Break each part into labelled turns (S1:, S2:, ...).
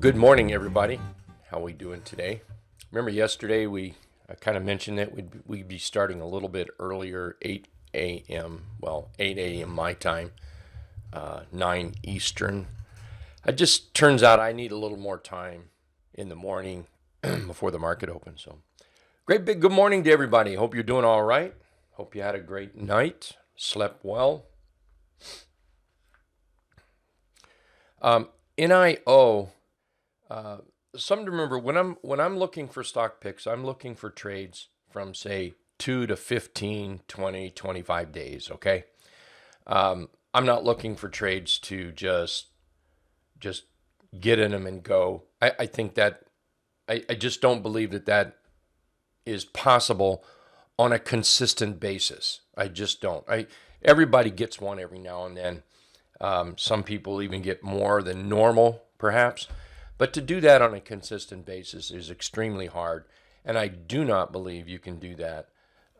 S1: Good morning, everybody. How we doing today? Remember yesterday I kind of mentioned that we'd be starting a little bit earlier, 8 a.m. Well, 8 a.m. my time, 9 Eastern. It just turns out I need a little more time in the morning before the market opens. So, great big good morning to everybody. Hope you're doing all right. Hope you had a great night, slept well. NIO. Something to remember when I'm looking for stock picks, I'm looking for trades from say 2 to 15, 20, 25 days. Okay, I'm not looking for trades to just get in them and go. I think that I just don't believe that is possible on a consistent basis. I just don't. Everybody gets one every now and then. Some people even get more than normal, perhaps. But to do that on a consistent basis is extremely hard. And I do not believe you can do that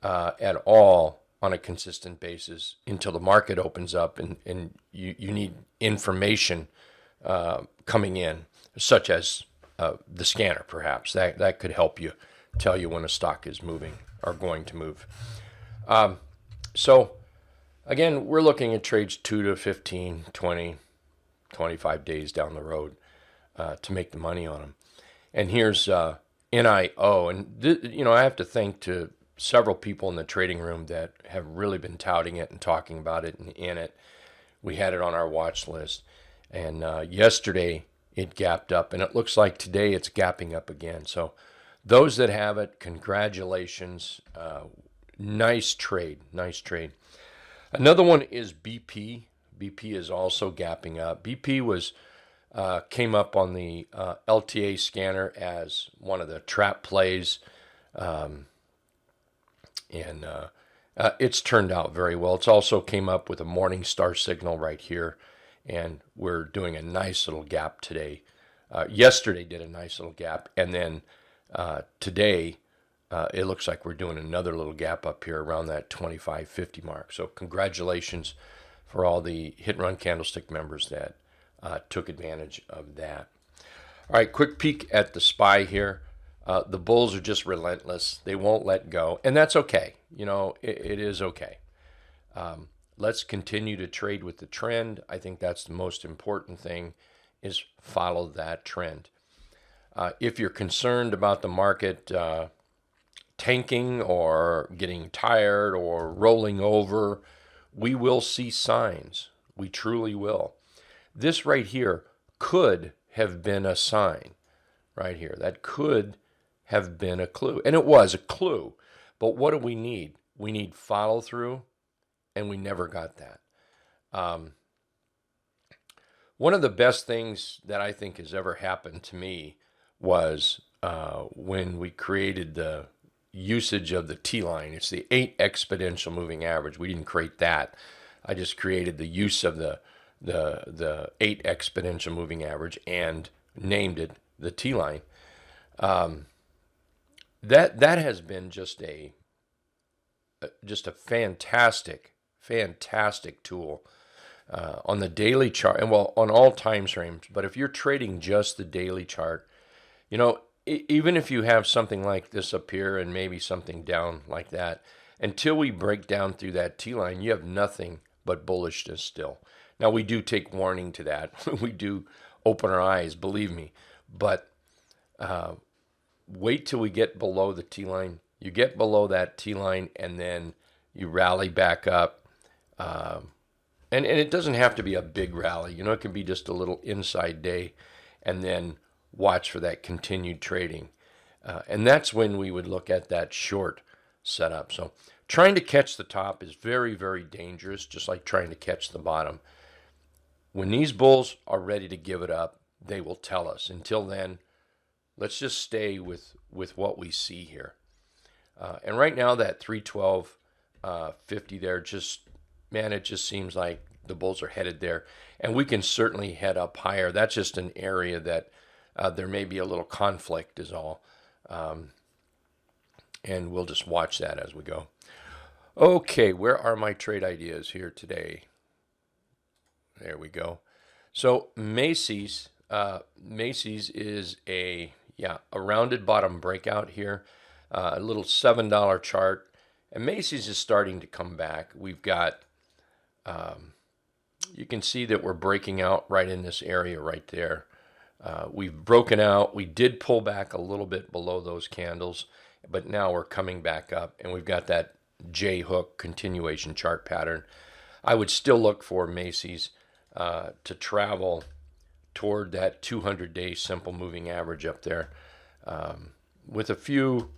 S1: at all on a consistent basis until the market opens up and you need information coming in, such as the scanner, perhaps. That could help you tell you when a stock is moving or going to move. So, again, we're looking at trades 2 to 15, 20, 25 days down the road to make the money on them. And here's NIO. And, I have to thank to several people in the trading room that have really been touting it and talking about it and in it. We had it on our watch list. And yesterday it gapped up. And it looks like today it's gapping up again. So those that have it, congratulations. Nice trade. Nice trade. Another one is BP. BP is also gapping up. BP came up on the LTA scanner as one of the trap plays, and it's turned out very well. It's also came up with a morning star signal right here, and we're doing a nice little gap today. Yesterday did a nice little gap, and then today it looks like we're doing another little gap up here around that 25.50 mark. So congratulations for all the Hit and Run Candlestick members that took advantage of that. All right, quick peek at the SPY here. The bulls are just relentless. They won't let go, and that's okay. It is okay. Let's continue to trade with the trend. I think that's the most important thing, is follow that trend. If you're concerned about the market tanking or getting tired or rolling over, we will see signs. We truly will. This right here could have been a sign right here. That could have been a clue. And it was a clue. But what do we need? We need follow through, and we never got that. One of the best things that I think has ever happened to me was when we created the usage of the T-line. It's the 8 exponential moving average. We didn't create that. I just created the use of the 8 exponential moving average and named it the T-line. That has been just a fantastic tool on the daily chart, and well, on all time frames. But if you're trading just the daily chart, even if you have something like this up here and maybe something down like that, until we break down through that T-line, you have nothing but bullishness still. Now, we do take warning to that. We do open our eyes, believe me. But wait till we get below the T-line. You get below that T-line, and then you rally back up. And it doesn't have to be a big rally. It can be just a little inside day, and then watch for that continued trading. And that's when we would look at that short setup. So trying to catch the top is very, very dangerous, just like trying to catch the bottom. When these bulls are ready to give it up, they will tell us. Until then, let's just stay with what we see here. And right now, that 312.50 there, it just seems like the bulls are headed there. And we can certainly head up higher. That's just an area that there may be a little conflict is all. And we'll just watch that as we go. Okay, where are my trade ideas here today? There we go. So Macy's Macy's is a rounded bottom breakout here, a little $7 chart, and Macy's is starting to come back. We've got you can see that we're breaking out right in this area right there. We've broken out. We did pull back a little bit below those candles, but now we're coming back up, and we've got that J hook continuation chart pattern. I would still look for Macy's to travel toward that 200-day simple moving average up there, with a few.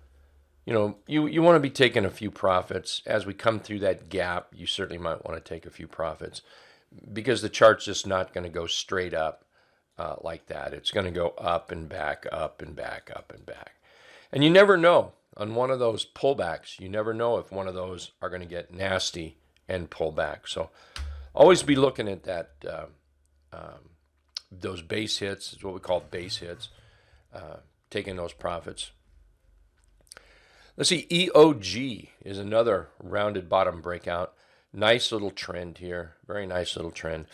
S1: You want to be taking a few profits as we come through that gap. You certainly might want to take a few profits because the chart's just not going to go straight up like that. It's going to go up and back, up and back, up and back. And you never know on one of those pullbacks. You never know if one of those are going to get nasty and pull back. So always be looking at that. Those base hits is what we call base hits. Taking those profits. Let's see, EOG is another rounded bottom breakout. Nice little trend here. Very nice little trend.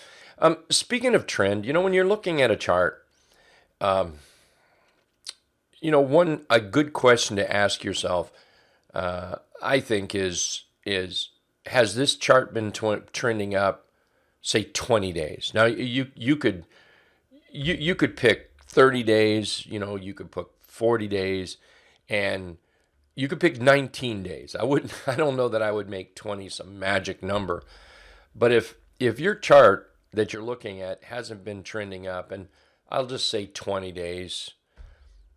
S1: Speaking of trend, when you're looking at a chart, a good question to ask yourself, I think is has this chart been trending up, say 20 days? Now you could pick 30 days. You could put 40 days, and you could pick 19 days. I don't know that I would make 20 some magic number. But if your chart that you're looking at hasn't been trending up, and I'll just say 20 days,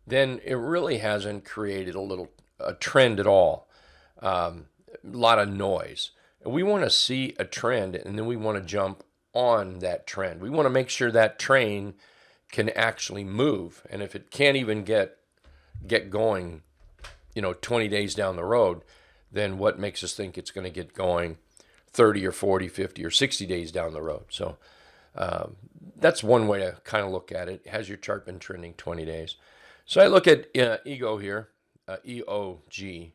S1: then it really hasn't created a trend at all. A lot of noise. And we want to see a trend, and then we want to jump on that trend. We want to make sure that train can actually move. And if it can't even get going 20 days down the road, then what makes us think it's going to get going 30 or 40, 50 or 60 days down the road? So that's one way to kind of look at it. Has your chart been trending 20 days? So I look at EGO here, EOG,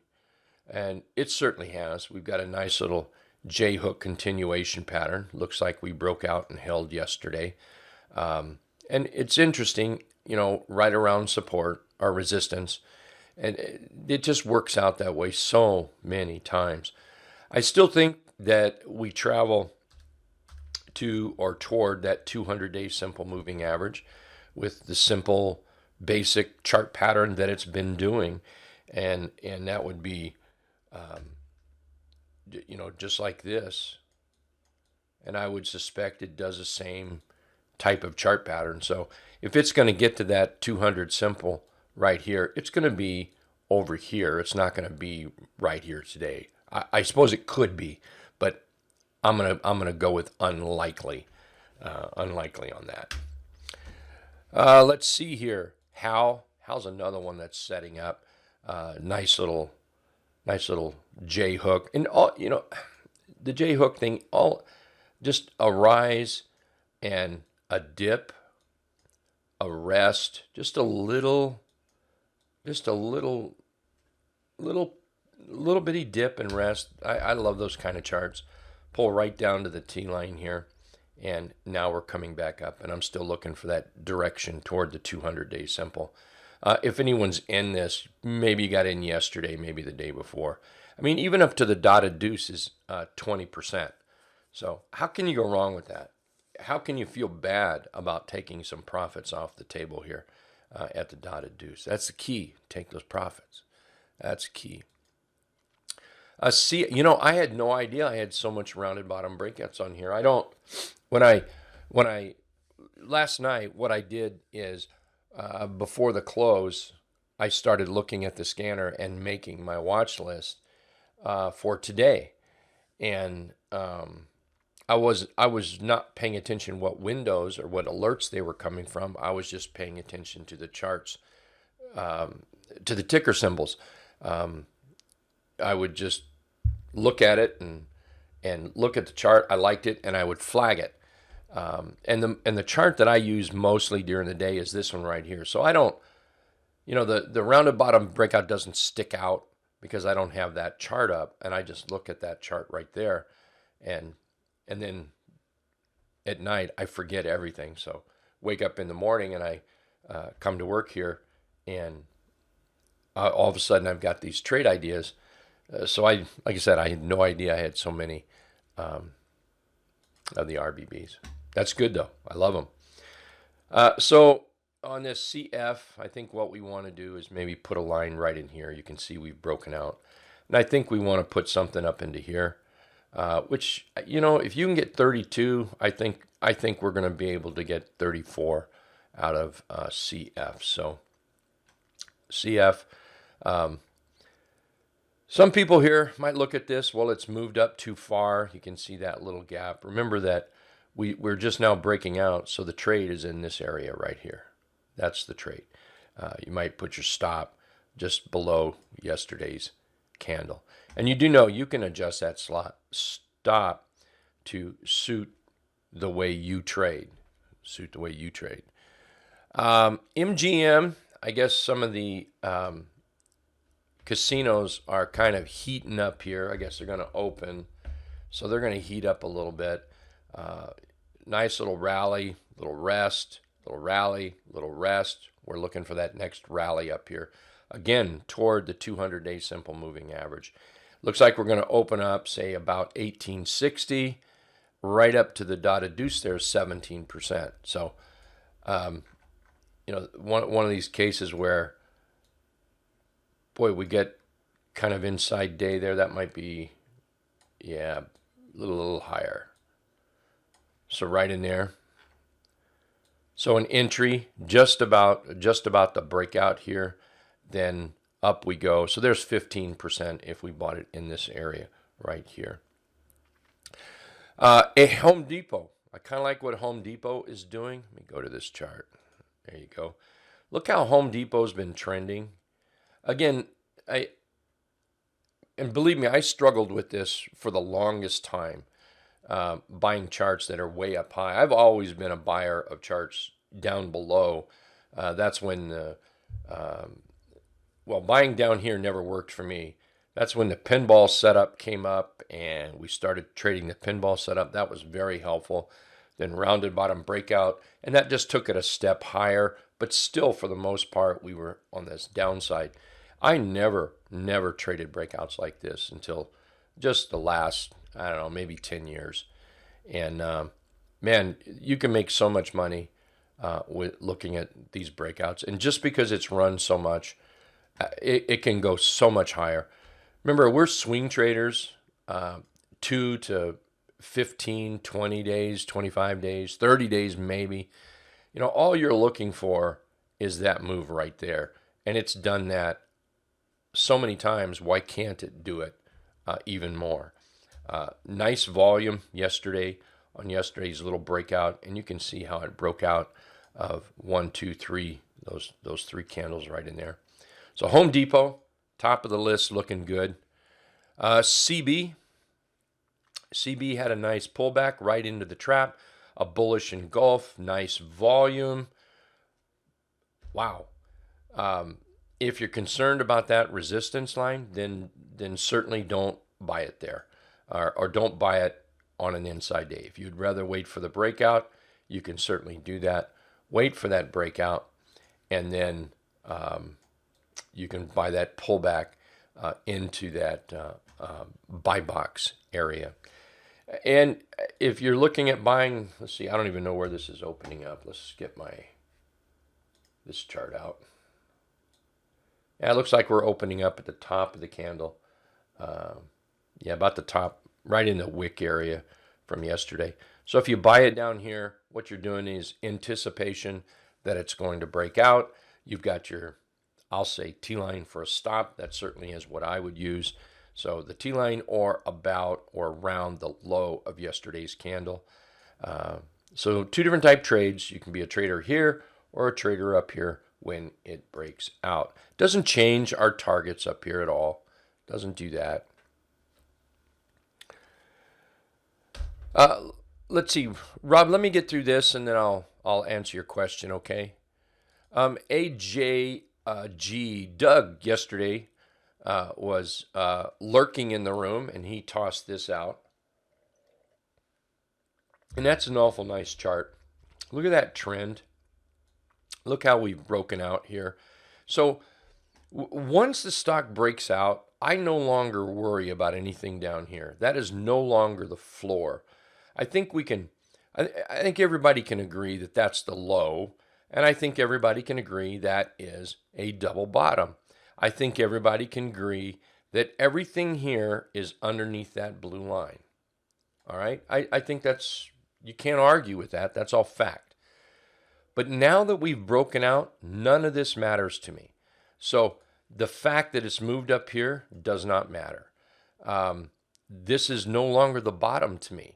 S1: and it certainly has. We've got a nice little J hook continuation pattern. Looks like we broke out and held yesterday. And it's interesting, right around support or resistance. And it just works out that way so many times. I still think that we travel to or toward that 200-day simple moving average with the simple, basic chart pattern that it's been doing. And that would be, just like this. And I would suspect it does the same type of chart pattern. So if it's going to get to that 200 simple right here, it's going to be over here. It's not going to be right here today. I suppose it could be, but I'm gonna go with unlikely on that. Let's see here. How's another one that's setting up. Nice little J hook, and all the J hook thing. All just a rise and a dip, a rest, just a little bitty dip and rest. I love those kind of charts. Pull right down to the T line here, and now we're coming back up, and I'm still looking for that direction toward the 200-day simple. If anyone's in this, maybe you got in yesterday, maybe the day before. I mean, even up to the dotted deuce is 20%. So how can you go wrong with that? How can you feel bad about taking some profits off the table here at the dotted deuce? That's the key. Take those profits. That's key. I had no idea I had so much rounded bottom breakouts on here. Last night, what I did is before the close, I started looking at the scanner and making my watch list for today. And I was not paying attention what windows or what alerts they were coming from. I was just paying attention to the charts, to the ticker symbols. I would just look at it and look at the chart. I liked it, and I would flag it. And the chart that I use mostly during the day is this one right here. So I don't, the rounded bottom breakout doesn't stick out because I don't have that chart up, and I just look at that chart right there, and then at night I forget everything. So wake up in the morning and I come to work here, and all of a sudden I've got these trade ideas. So like I said, I had no idea I had so many of the RBBs. That's good though. I love them. So on this CF, I think what we want to do is maybe put a line right in here. You can see we've broken out. And I think we want to put something up into here, which, if you can get 32, I think we're going to be able to get 34 out of CF. So CF, some people here might look at this, well, it's moved up too far. You can see that little gap. Remember that we're just now breaking out, so the trade is in this area right here. That's the trade. You might put your stop just below yesterday's candle. And you do know you can adjust that stop to suit the way you trade. MGM, I guess some of the casinos are kind of heating up here. I guess they're going to open, so they're going to heat up a little bit. Nice little rally, little rest, little rally, little rest. We're looking for that next rally up here. Again, toward the 200-day simple moving average. Looks like we're going to open up, say, about 1860, right up to the dotted deuce there, 17%. So, one of these cases where, boy, we get kind of inside day there. That might be, a little higher. So right in there. So an entry, just about the breakout here. Then up we go. So there's 15% if we bought it in this area right here. A Home Depot. I kind of like what Home Depot is doing. Let me go to this chart. There you go. Look how Home Depot's been trending. Again, and believe me, I struggled with this for the longest time, buying charts that are way up high. I've always been a buyer of charts down below. That's when buying down here never worked for me. That's when the pinball setup came up and we started trading the pinball setup. That was very helpful. Then rounded bottom breakout, and that just took it a step higher. But still, for the most part, we were on this downside. I never traded breakouts like this until just the last, I don't know, maybe 10 years. And man, you can make so much money with looking at these breakouts. And just because it's run so much, it can go so much higher. Remember, we're swing traders, 2 to 15, 20 days, 25 days, 30 days maybe. All you're looking for is that move right there. And it's done that so many times. Why can't it do it even more? Nice volume yesterday on yesterday's little breakout. And you can see how it broke out of 1, 2, 3, those 3 candles right in there. So Home Depot, top of the list, looking good. CB had a nice pullback right into the trap, a bullish engulf, nice volume. Wow. If you're concerned about that resistance line, then certainly don't buy it there, or don't buy it on an inside day. If you'd rather wait for the breakout, you can certainly do that. Wait for that breakout, and then you can buy that pullback into that buy box area. And if you're looking at buying, let's see, I don't even know where this is opening up. Let's get this chart out. Yeah, it looks like we're opening up at the top of the candle. About the top, right in the wick area from yesterday. So if you buy it down here, what you're doing is anticipation that it's going to break out. You've got your, I'll say, T-line for a stop. That certainly is what I would use. So the T-line or about or around the low of yesterday's candle. So 2 different type trades. You can be a trader here or a trader up here when it breaks out. Doesn't change our targets up here at all. Doesn't do that. Let's see, Rob, let me get through this and then I'll answer your question, okay? AJG, Doug yesterday was lurking in the room, and he tossed this out. And that's an awful nice chart. Look at that trend. Look how we've broken out here. So once the stock breaks out, I no longer worry about anything down here. That is no longer the floor. I think we can, I think everybody can agree that that's the low. And I think everybody can agree that is a double bottom. I think everybody can agree that everything here is underneath that blue line. All right. I think that's, you can't argue with that. That's all fact. But now that we've broken out, none of this matters to me. So the fact that it's moved up here does not matter. This is no longer the bottom to me.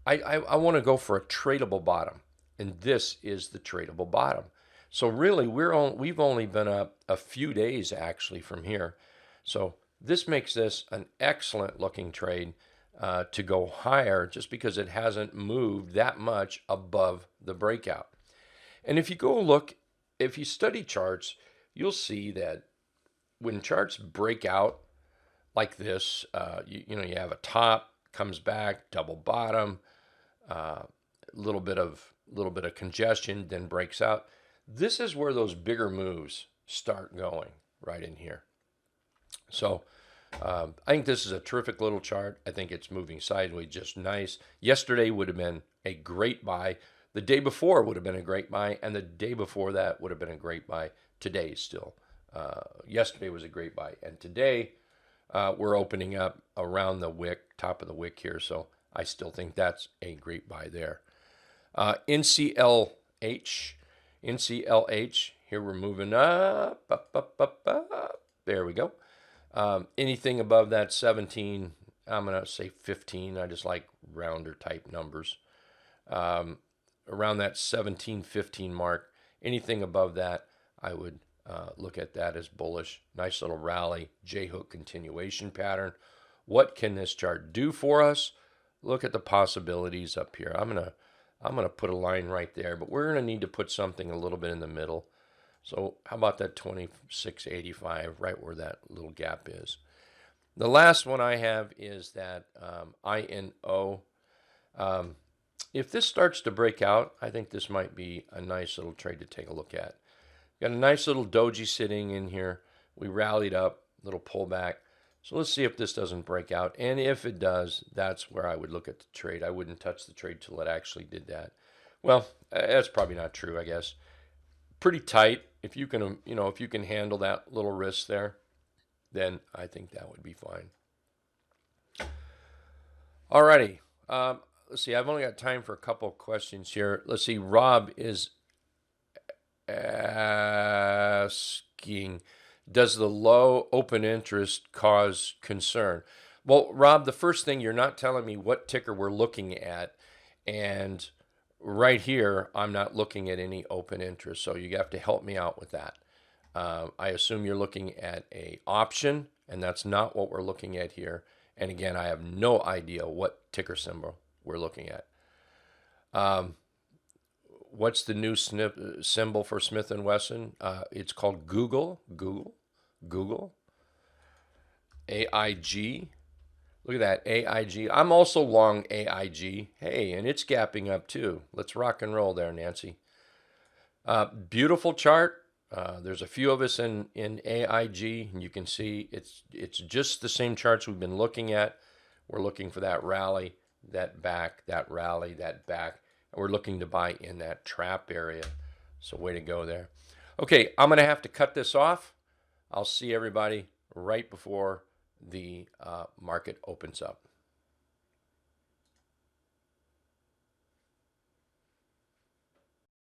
S1: I want to go for a tradable bottom, and this is the tradable bottom. So really, we've only been up a few days actually from here. So this makes this an excellent looking trade to go higher just because it hasn't moved that much above the breakout. And if you go look, if you study charts, you'll see that when charts break out like this, you have a top, comes back, double bottom, little bit of congestion, then breaks out. This is where those bigger moves start going, right in here. So I think this is a terrific little chart. I think it's moving sideways just nice. Yesterday would have been a great buy. The day before would have been a great buy, and the day before that would have been a great buy. Today still. Yesterday was a great buy, and today we're opening up around the wick, top of the wick here, so I still think that's a great buy there. NCLH, here we're moving up, up. There we go. Anything above that 17, I'm going to say 15. I just like rounder type numbers. Around that 17, 15 mark, anything above that, I would look at that as bullish. Nice little rally, J-hook continuation pattern. What can this chart do for us? Look at the possibilities up here. I'm gonna put a line right there, but we're gonna need to put something a little bit in the middle. So how about that 26.85, right where that little gap is? The last one I have is that INO. If this starts to break out, I think this might be a nice little trade to take a look at. Got a nice little doji sitting in here. We rallied up, little pullback. So let's see if this doesn't break out. And if it does, that's where I would look at the trade. I wouldn't touch the trade till it actually did that. Well, that's probably not true, I guess. Pretty tight. If you can, if you can handle that little risk there, then I think that would be fine. Alrighty. Let's see. I've only got time for a couple of questions here. Let's see. Rob is asking, does the low open interest cause concern? Well, Rob, the first thing, you're not telling me what ticker we're looking at. And right here, I'm not looking at any open interest. So you have to help me out with that. I assume you're looking at an option, and that's not what we're looking at here. And again, I have no idea what ticker symbol we're looking at. What's the new symbol for Smith & Wesson? It's called Google. AIG. Look at that, AIG. I'm also long AIG. Hey, and it's gapping up too. Let's rock and roll there, Nancy. Beautiful chart. There's a few of us in AIG, and you can see it's just the same charts we've been looking at. We're looking for that rally, that back, that rally, that back. And we're looking to buy in that trap area. So way to go there. Okay, I'm going to have to cut this off. I'll see everybody right before the market opens up.